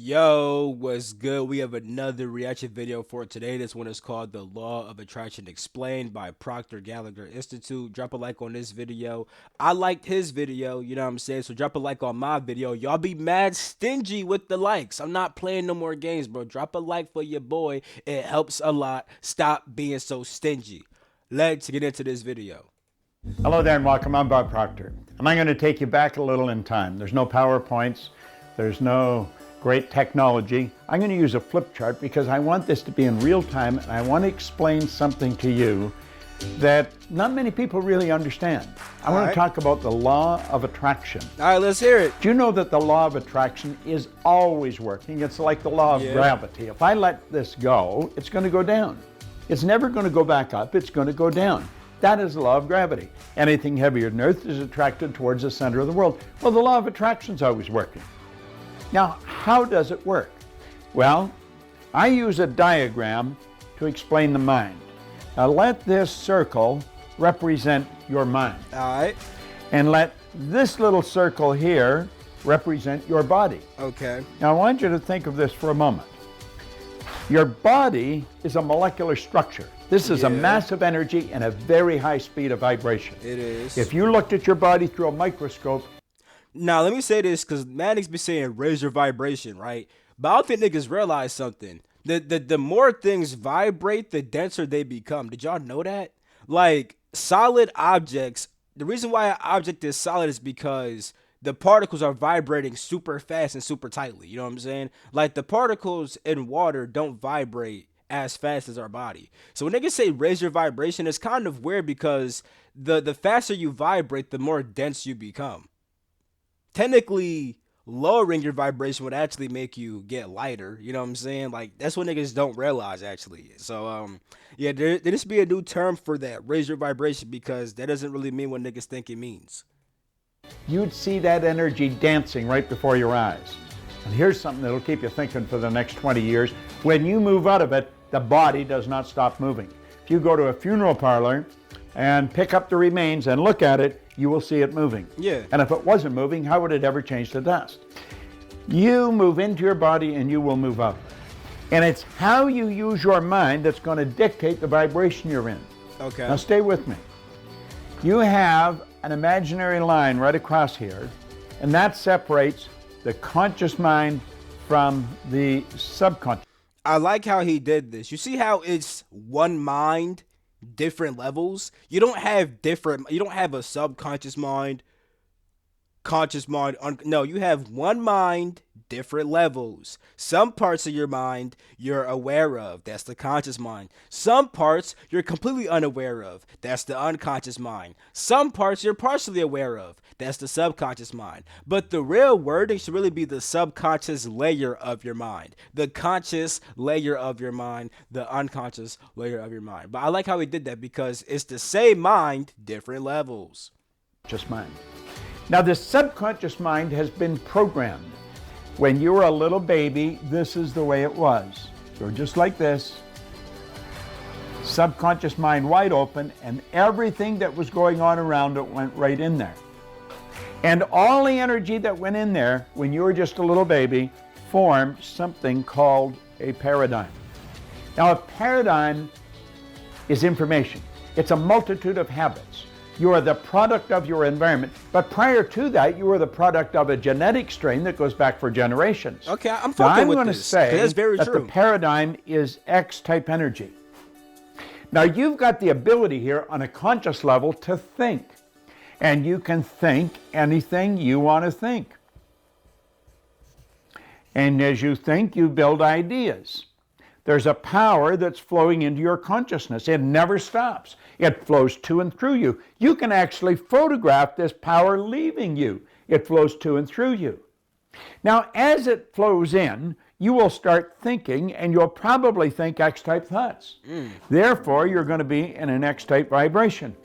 Yo, what's good? We have another reaction video for today. This one is called The Law of Attraction Explained by Proctor Gallagher Institute. Drop a like on this video. I liked his video, you know what I'm saying? So drop a like on my video. Y'all be mad stingy with the likes. I'm not playing no more games, bro. Drop a like for your boy. It helps a lot. Stop being so stingy. Let's get into this video. Hello there and welcome. I'm Bob Proctor. And I'm going to take you back a little in time. There's no PowerPoints. There's no great technology. I'm going to use a flip chart because I want this to be in real time and I want to explain something to you that not many people really understand. I want to talk about the law of attraction. All right, let's hear it. Do you know that the law of attraction is always working? It's like the law of gravity. If I let this go, it's going to go down. It's never going to go back up. It's going to go down. That is the law of gravity. Anything heavier than Earth is attracted towards the center of the world. Well, the law of attraction is always working. Now, how does it work? Well, I use a diagram to explain the mind. Now, let this circle represent your mind. All right. And let this little circle here represent your body. Okay. Now, I want you to think of this for a moment. Your body is a molecular structure. This is a massive energy and a very high speed of vibration. It is. If you looked at your body through a microscope. Now, let me say this, because Mannix be saying raise your vibration, right? But I don't think niggas realize something. The more things vibrate, the denser they become. Did y'all know that? Like, solid objects, the reason why an object is solid is because the particles are vibrating super fast and super tightly. You know what I'm saying? Like, the particles in water don't vibrate as fast as our body. So when niggas say raise your vibration, it's kind of weird because the faster you vibrate, the more dense you become. Technically, lowering your vibration would actually make you get lighter. You know what I'm saying? Like, that's what niggas don't realize, actually. So, yeah, there needs to be a new term for that, raise your vibration, because that doesn't really mean what niggas think it means. You'd see that energy dancing right before your eyes. And here's something that'll keep you thinking for the next 20 years. When you move out of it, the body does not stop moving. If you go to a funeral parlor and pick up the remains and look at it, you will see it moving. Yeah. And if it wasn't moving, how would it ever change to dust? You move into your body and you will move out. And it's how you use your mind that's going to dictate the vibration you're in. Okay. Now stay with me. You have an imaginary line right across here, and that separates the conscious mind from the subconscious. I like how he did this. You see how it's one mind, different levels? You don't have a subconscious mind, conscious mind. No, you have one mind, different levels. Some parts of your mind you're aware of. That's the conscious mind. Some parts you're completely unaware of. That's the unconscious mind. Some parts you're partially aware of. That's the subconscious mind. But the real wording should really be the subconscious layer of your mind, the conscious layer of your mind, the unconscious layer of your mind. But I like how he did that because it's the same mind, different levels. Just mind. Now, the subconscious mind has been programmed. When you were a little baby, this is the way it was. You're just like this. Subconscious mind wide open, and everything that was going on around it went right in there. And all the energy that went in there when you were just a little baby formed something called a paradigm. Now, a paradigm is information. It's a multitude of habits. You are the product of your environment. But prior to that, you were the product of a genetic strain that goes back for generations. Okay, I'm fucking with going to this. say That's very that true. the paradigm is X-type energy. Now, you've got the ability here on a conscious level to think. And you can think anything you want to think. And as you think, you build ideas. There's a power that's flowing into your consciousness. It never stops. It flows to and through you. You can actually photograph this power leaving you. It flows to and through you. Now, as it flows in, you will start thinking, and you'll probably think X-type thoughts. Therefore, you're going to be in an X-type vibration.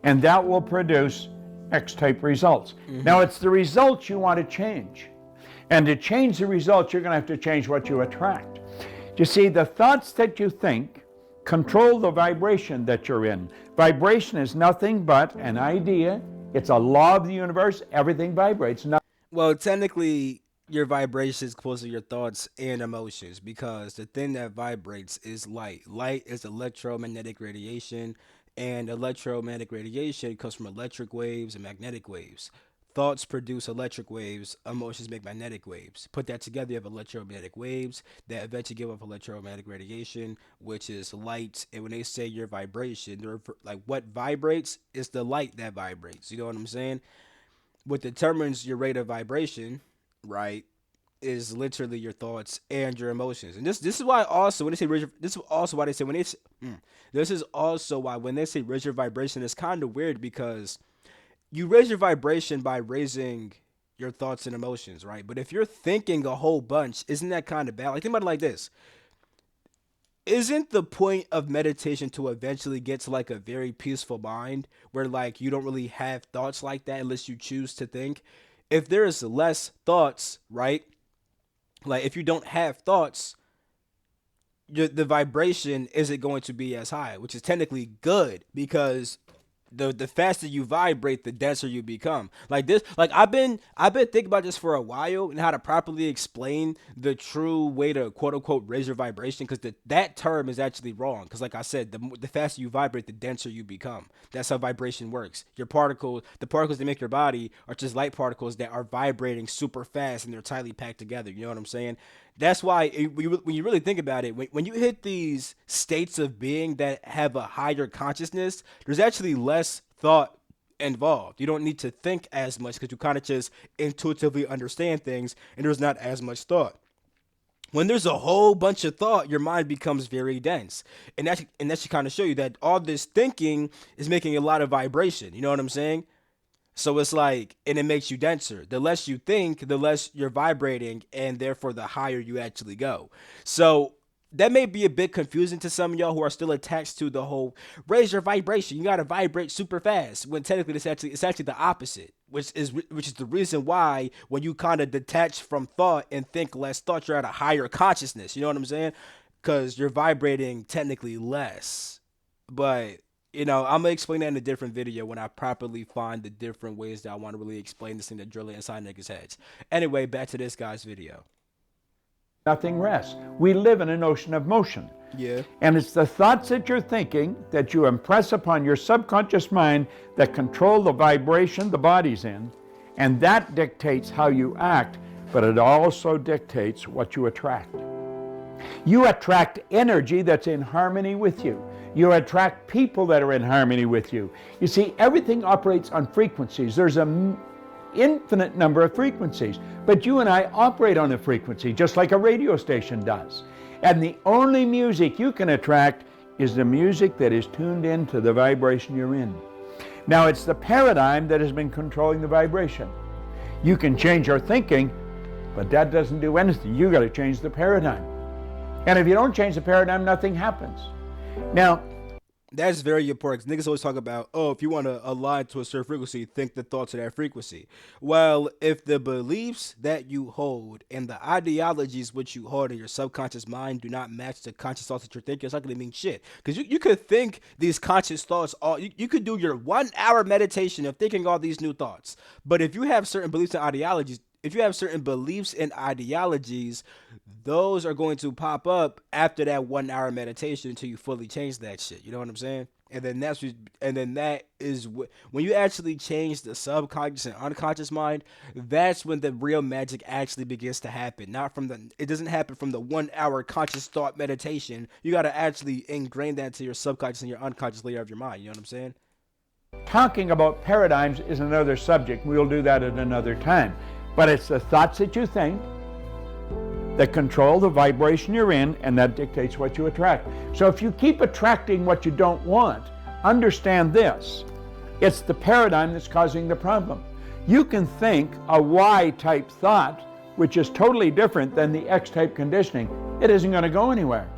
And that will produce X-type results. Now, it's the results you want to change. And to change the results, you're going to have to change what you attract. You see, the thoughts that you think control the vibration that you're in. Vibration is nothing but an idea. It's a law of the universe. Everything vibrates. Well, technically, your vibrations close to your thoughts and emotions because the thing that vibrates is light. Light is electromagnetic radiation, and electromagnetic radiation comes from electric waves and magnetic waves. Thoughts produce electric waves, emotions make magnetic waves. Put that together, you have electromagnetic waves that eventually give off electromagnetic radiation, which is light. And when they say your vibration, they're like what vibrates is the light that vibrates. You know what I'm saying? What determines your rate of vibration, right, is literally your thoughts and your emotions. And this is why also when they say this is also why they say when they this is also why when they say raise your vibration, it's kind of weird because you raise your vibration by raising your thoughts and emotions, right? But if you're thinking a whole bunch, isn't that kind of bad? Like think about it like this: isn't the point of meditation to eventually get to like a very peaceful mind where like you don't really have thoughts like that unless you choose to think? If there's less thoughts, right? Like if you don't have thoughts, the vibration isn't going to be as high, which is technically good because the faster you vibrate, the denser you become. Like this, like I've been thinking about this for a while and how to properly explain the true way to quote unquote raise your vibration because that term is actually wrong. Because like I said, the faster you vibrate, the denser you become. That's how vibration works. Your particles, the particles that make your body, are just light particles that are vibrating super fast and they're tightly packed together. You know what I'm saying? That's why when you really think about it, when you hit these states of being that have a higher consciousness, there's actually less thought involved. You don't need to think as much because you kind of just intuitively understand things and there's not as much thought. When there's a whole bunch of thought, your mind becomes very dense. And that should kind of show you that all this thinking is making a lot of vibration. You know what I'm saying? So it's like, and it makes you denser. The less you think, the less you're vibrating, and therefore the higher you actually go. So that may be a bit confusing to some of y'all who are still attached to the whole raise your vibration. You gotta vibrate super fast. When technically it's actually the opposite, which is the reason why when you kind of detach from thought and think less thought, you're at a higher consciousness. You know what I'm saying? Because you're vibrating technically less. But I'm gonna explain that in a different video when I properly find the different ways that I want to really explain this thing that drill it inside niggas' heads. Anyway, back to this guy's video. Nothing rests. We live in an ocean of motion. Yeah. And it's the thoughts that you're thinking that you impress upon your subconscious mind that control the vibration the body's in. And that dictates how you act, but it also dictates what you attract. You attract energy that's in harmony with you. You attract people that are in harmony with you. You see, everything operates on frequencies. There's an infinite number of frequencies, but you and I operate on a frequency just like a radio station does. And the only music you can attract is the music that is tuned into the vibration you're in. Now, it's the paradigm that has been controlling the vibration. You can change your thinking, but that doesn't do anything. You got to change the paradigm. And if you don't change the paradigm, nothing happens. Now, that's very important. 'Cause niggas always talk about, oh, if you want to align to a certain frequency, think the thoughts of that frequency. Well, if the beliefs that you hold and the ideologies which you hold in your subconscious mind do not match the conscious thoughts that you're thinking, it's not going to mean shit. Because you could think these conscious thoughts, you could do your 1 hour meditation of thinking all these new thoughts. But if you have certain beliefs and ideologies, those are going to pop up after that 1 hour meditation until you fully change that shit. You know what I'm saying? When you actually change the subconscious and unconscious mind, that's when the real magic actually begins to happen. It doesn't happen from the 1 hour conscious thought meditation. You got to actually ingrain that into your subconscious and your unconscious layer of your mind. You know what I'm saying? talking about paradigms is another subject. We'll do that at another time. But it's the thoughts that you think that control the vibration you're in, and that dictates what you attract. So if you keep attracting what you don't want, understand this. It's the paradigm that's causing the problem. You can think a Y-type thought, which is totally different than the X-type conditioning. It isn't going to go anywhere.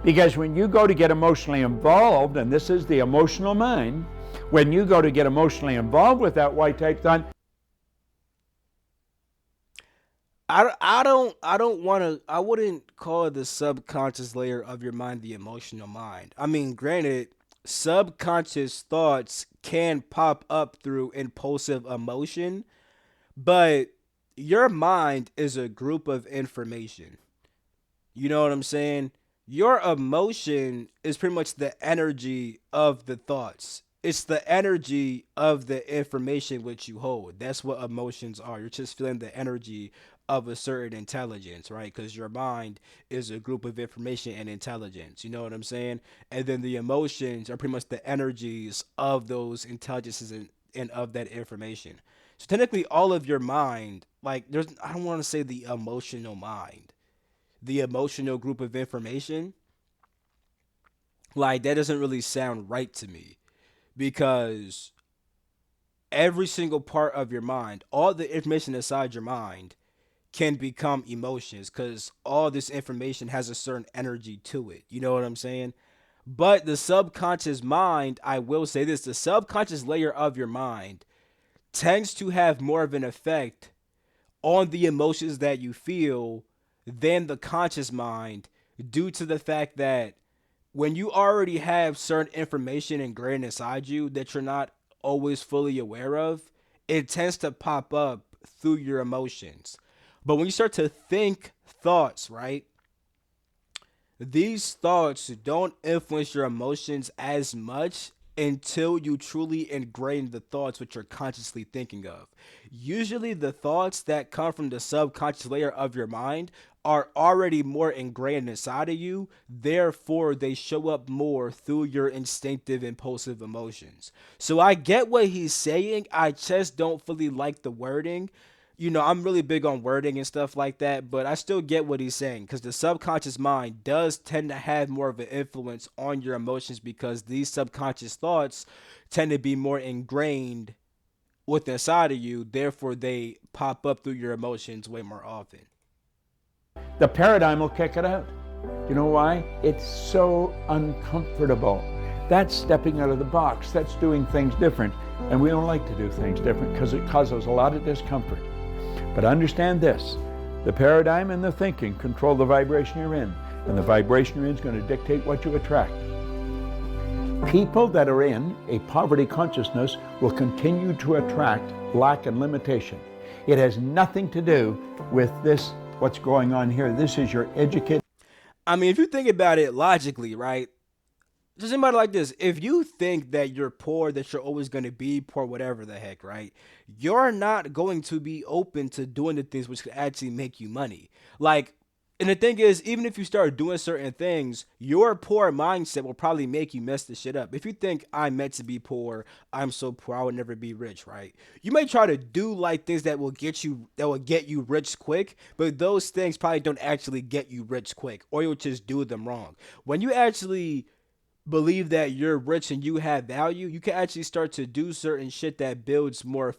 Because when you go to get emotionally involved, and this is the emotional mind, when you go to get emotionally involved with that Y-type thought, I wouldn't call the subconscious layer of your mind the emotional mind. I mean, granted, subconscious thoughts can pop up through impulsive emotion, but your mind is a group of information. You know what I'm saying? Your emotion is pretty much the energy of the thoughts. It's the energy of the information which you hold. That's what emotions are. You're just feeling the energy of a certain intelligence, right? Because your mind is a group of information and intelligence. You know what I'm saying? And then the emotions are pretty much the energies of those intelligences and of that information. So technically, all of your mind, like, I don't want to say the emotional mind, the emotional group of information, like that doesn't really sound right to me because every single part of your mind, all the information inside your mind can become emotions because all this information has a certain energy to it. You know what I'm saying? But the subconscious mind, I will say this, the subconscious layer of your mind tends to have more of an effect on the emotions that you feel than the conscious mind due to the fact that when you already have certain information ingrained inside you that you're not always fully aware of, it tends to pop up through your emotions. But when you start to think thoughts, right? These thoughts don't influence your emotions as much until you truly ingrain the thoughts which you're consciously thinking of. Usually, the thoughts that come from the subconscious layer of your mind are already more ingrained inside of you, therefore, they show up more through your instinctive, impulsive emotions. So, I get what he's saying, I just don't fully like the wording. I'm really big on wording and stuff like that, but I still get what he's saying because the subconscious mind does tend to have more of an influence on your emotions because these subconscious thoughts tend to be more ingrained within inside of you. Therefore, they pop up through your emotions way more often. The paradigm will kick it out. You know why? It's so uncomfortable. That's stepping out of the box. That's doing things different. And we don't like to do things different because it causes a lot of discomfort. But understand this, the paradigm and the thinking control the vibration you're in, and the vibration you're in is going to dictate what you attract. People that are in a poverty consciousness will continue to attract lack and limitation. It has nothing to do with this, what's going on here. This is your educated. I mean, if you think about it logically, right? Just think about it like this. If you think that you're poor, that you're always going to be poor, whatever the heck, right? You're not going to be open to doing the things which could actually make you money. Like, and the thing is, even if you start doing certain things, your poor mindset will probably make you mess the shit up. If you think I'm meant to be poor, I'm so poor, I would never be rich, right? You may try to do like things that will get you rich quick, but those things probably don't actually get you rich quick, or you'll just do them wrong. When you actually believe that you're rich and you have value, you can actually start to do certain shit that builds more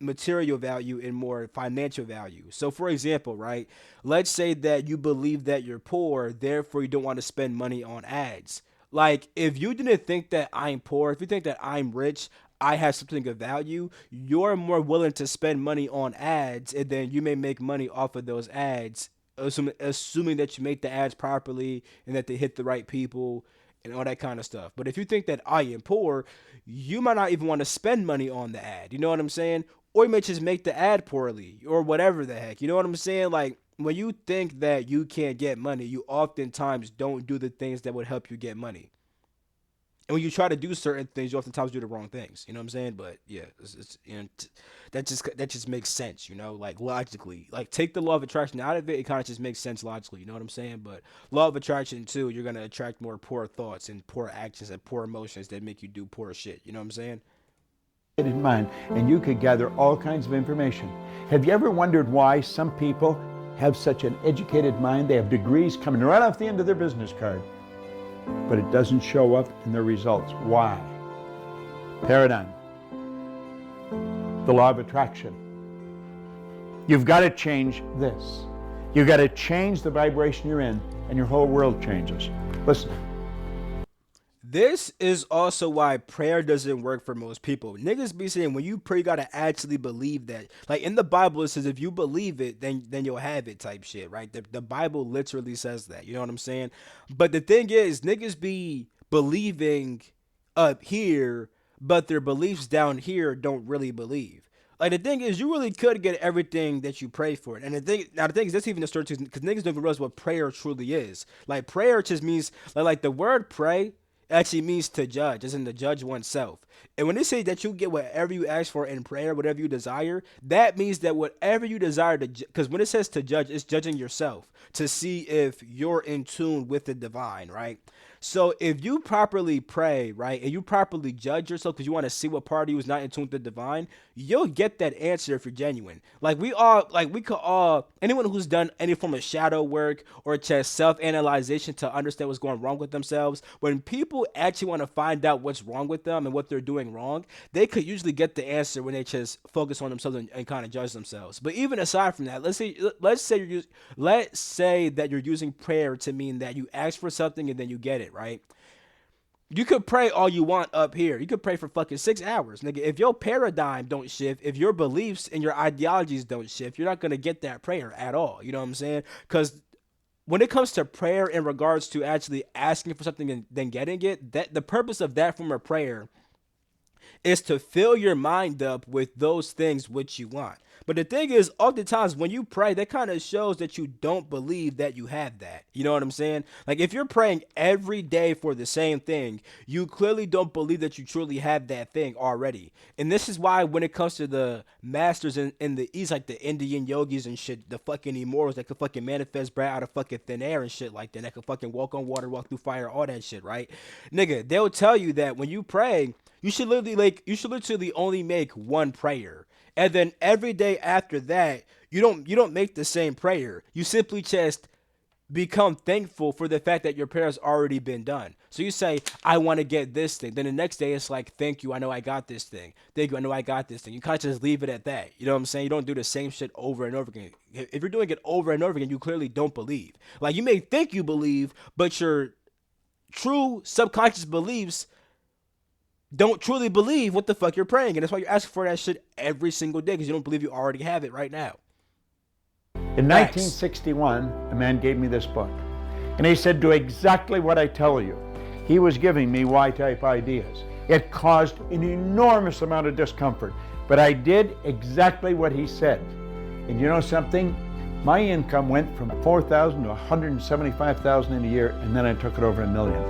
material value and more financial value. So, for example, right, let's say that you believe that you're poor, therefore you don't want to spend money on ads. Like, if you didn't think that I'm poor, if you think that I'm rich, I have something of value, you're more willing to spend money on ads, and then you may make money off of those ads, assuming that you make the ads properly and that they hit the right people and all that kind of stuff. But if you think that I am poor, you might not even want to spend money on the ad. You know what I'm saying? Or you may just make the ad poorly or whatever the heck. You know what I'm saying? Like, when you think that you can't get money, you oftentimes don't do the things that would help you get money. And when you try to do certain things, you oftentimes do the wrong things. You know what I'm saying? But yeah, that just makes sense. Like logically, like take the law of attraction out of it. It kind of just makes sense logically. You know what I'm saying? But law of attraction too, you're gonna attract more poor thoughts and poor actions and poor emotions that make you do poor shit. You know what I'm saying? In mind, and you could gather all kinds of information. Have you ever wondered why some people have such an educated mind? They have degrees coming right off the end of their business card, but it doesn't show up in their results. Why? Paradigm. The law of attraction. You've got to change this. You've got to change the vibration you're in, and your whole world changes. Listen. This is also why prayer doesn't work for most people. Niggas be saying when you pray, you gotta actually believe that. Like in the Bible, it says if you believe it, then you'll have it type shit, right? The Bible literally says that. You know what I'm saying? But the thing is, niggas be believing up here, but their beliefs down here don't really believe. Like the thing is, you really could get everything that you pray for. And the thing is, that's even the story too, because niggas don't even realize what prayer truly is. Like prayer just means like the word pray actually means to judge, as in to judge oneself. And when they say that you get whatever you ask for in prayer, whatever you desire, that means that whatever you desire to, because when it says to judge, it's judging yourself to see if you're in tune with the divine, right? So if you properly pray, right, and you properly judge yourself because you want to see what part of you is not in tune with the divine, you'll get that answer if you're genuine. We could all, anyone who's done any form of shadow work or just self-analyzation to understand what's going wrong with themselves, when people actually want to find out what's wrong with them and what they're doing wrong, they could usually get the answer when they just focus on themselves and kind of judge themselves. But even aside from that, let's say that you're using prayer to mean that you ask for something and then you get it, right? You could pray all you want up here. You could pray for fucking 6 hours, nigga. If your paradigm don't shift, if your beliefs and your ideologies don't shift, you're not gonna get that prayer at all. You know what I'm saying? Because when it comes to prayer in regards to actually asking for something and then getting it, that the purpose of that form of prayer is to fill your mind up with those things which you want. But the thing is, oftentimes when you pray, that kind of shows that you don't believe that you have that. You know what I'm saying? Like if you're praying every day for the same thing, you clearly don't believe that you truly have that thing already. And this is why when it comes to the masters in the East, like the Indian yogis and shit, the fucking immortals that could fucking manifest bread out of fucking thin air and shit like that could fucking walk on water, walk through fire, all that shit, right? Nigga, they'll tell you that when you pray, you should literally only make one prayer. And then every day after that, you don't make the same prayer. You simply just become thankful for the fact that your prayer has already been done. So you say, I want to get this thing. Then the next day it's like, thank you, I know I got this thing. Thank you, I know I got this thing. You kind of just leave it at that. You know what I'm saying? You don't do the same shit over and over again. If you're doing it over and over again, you clearly don't believe. Like you may think you believe, but your true subconscious beliefs don't truly believe what the fuck you're praying. And that's why you're asking for that shit every single day, because you don't believe you already have it right now. In 1961, a man gave me this book. And he said, do exactly what I tell you. He was giving me Y-type ideas. It caused an enormous amount of discomfort. But I did exactly what he said. And you know something? My income went from $4,000 to $175,000 in a year, and then I took it over $1 million.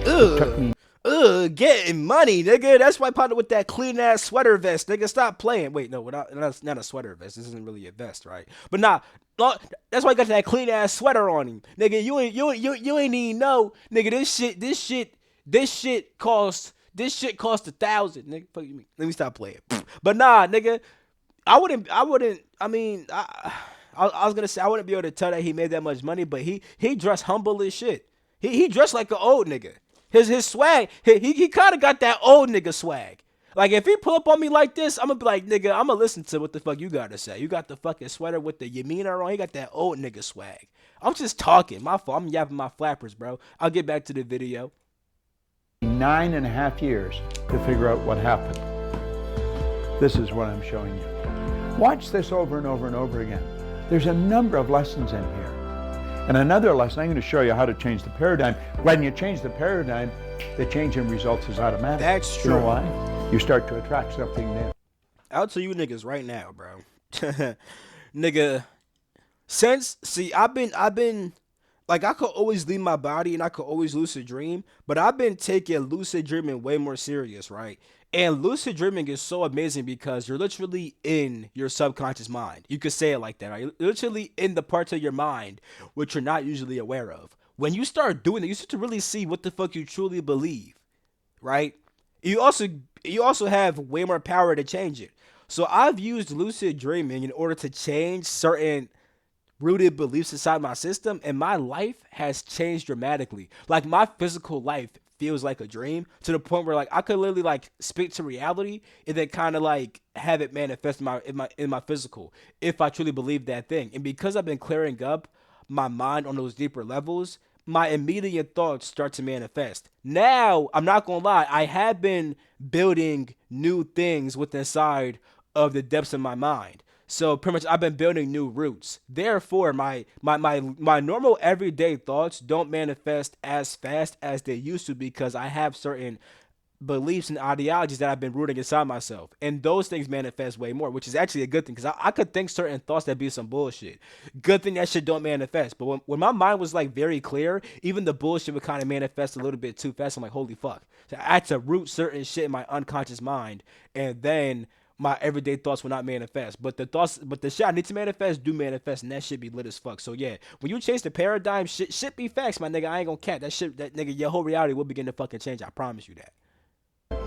It took me Getting money, nigga. That's why I partnered with that clean ass sweater vest, nigga. Stop playing. Wait, no, not a sweater vest. This isn't really a vest, right? But nah, that's why I got that clean ass sweater on him, nigga. You ain't even know, nigga. This shit cost $1,000, nigga. Fuck you mean? Let me stop playing. But nah, nigga, I wouldn't. I mean, I was gonna say I wouldn't be able to tell that he made that much money, but he dressed humble as shit. He dressed like an old nigga. His swag, he kind of got that old nigga swag. Like, if he pull up on me like this, I'm going to be like, nigga, I'm going to listen to what the fuck you got to say. You got the fucking sweater with the Yamina on. He got that old nigga swag. I'm just talking. My fault. I'm yapping my flappers, bro. I'll get back to the video. 9.5 years to figure out what happened. This is what I'm showing you. Watch this over and over and over again. There's a number of lessons in here. And another lesson, I'm going to show you how to change the paradigm. When you change the paradigm, the change in results is automatic. That's true. You know why? You start to attract something new. I'll tell you niggas right now, bro. Nigga, I've been, like, I could always leave my body and I could always lucid dream, but I've been taking lucid dreaming way more serious, right? And lucid dreaming is so amazing because you're literally in your subconscious mind. You could say it like that, right? You're literally in the parts of your mind which you're not usually aware of. When you start doing it, you start to really see what the fuck you truly believe, right? You also have way more power to change it. So I've used lucid dreaming in order to change certain rooted beliefs inside my system, and my life has changed dramatically. Like, my physical life feels like a dream, to the point where, like, I could literally, like, speak to reality and then kind of, like, have it manifest in my physical, if I truly believe that thing. And because I've been clearing up my mind on those deeper levels, my immediate thoughts start to manifest. Now, I'm not gonna lie, I have been building new things within inside of the depths of my mind. So pretty much I've been building new roots. Therefore, my normal everyday thoughts don't manifest as fast as they used to, because I have certain beliefs and ideologies that I've been rooting inside myself. And those things manifest way more, which is actually a good thing because I could think certain thoughts that be some bullshit. Good thing that shit don't manifest. But when my mind was like very clear, even the bullshit would kind of manifest a little bit too fast. I'm like, holy fuck. So I had to root certain shit in my unconscious mind. And then my everyday thoughts will not manifest. But the shit I need to manifest do manifest, and that shit be lit as fuck. So yeah, when you change the paradigm, shit be facts, my nigga. I ain't gonna cap that shit. That nigga, your whole reality will begin to fucking change. I promise you that.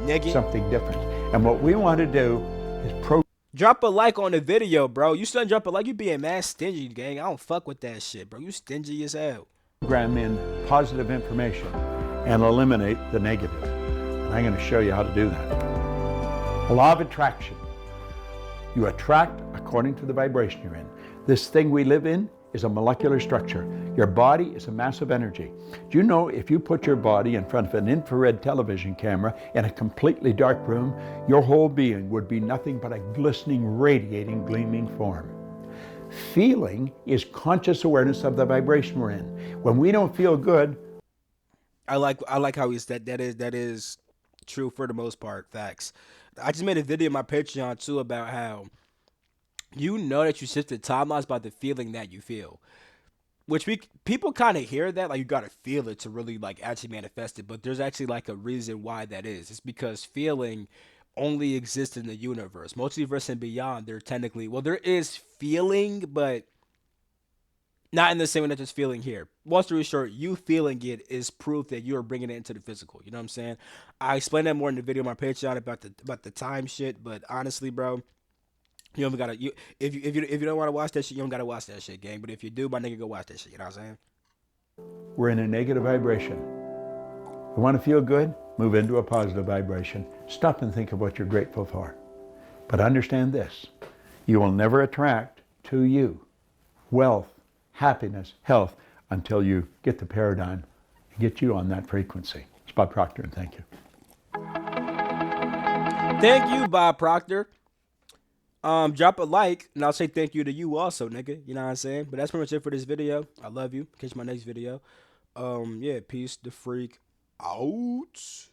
Nigga. Something different. And what we want to do is drop a like on the video, bro. You still drop a like. You being mad stingy, gang. I don't fuck with that shit, bro. You stingy as hell. program in positive information and eliminate the negative. And I'm going to show you how to do that. The law of attraction. You attract according to the vibration you're in. This thing we live in is a molecular structure. Your body is a mass of energy. Do you know if you put your body in front of an infrared television camera in a completely dark room, your whole being would be nothing but a glistening, radiating, gleaming form? Feeling is conscious awareness of the vibration we're in. When we don't feel good, I like how he's that is true for the most part. Facts. I just made a video on my Patreon too about how you know that you shifted timelines by the feeling that you feel. Which people kind of hear that, like you gotta feel it to really like actually manifest it, but there's actually like a reason why that is. It's because feeling only exists in the universe. Multiverse and beyond, there technically, well, there is feeling, but not in the same way that there's feeling here. Long story short, you feeling it is proof that you are bringing it into the physical. You know what I'm saying? I explained that more in the video on my Patreon about the time shit, but honestly, bro, you don't gotta if you don't want to watch that shit, you don't gotta watch that shit, gang. But if you do, my nigga, go watch that shit. You know what I'm saying? we're in a negative vibration. You want to feel good? Move into a positive vibration. Stop and think of what you're grateful for. But understand this, you will never attract to you wealth, happiness, health until you get the paradigm and get you on that frequency. It's Bob Proctor, and thank you. Thank you, Bob Proctor. Drop a like, and I'll say thank you to you also, nigga. You know what I'm saying? But that's pretty much it for this video. I love you. Catch my next video. Yeah, peace the freak out.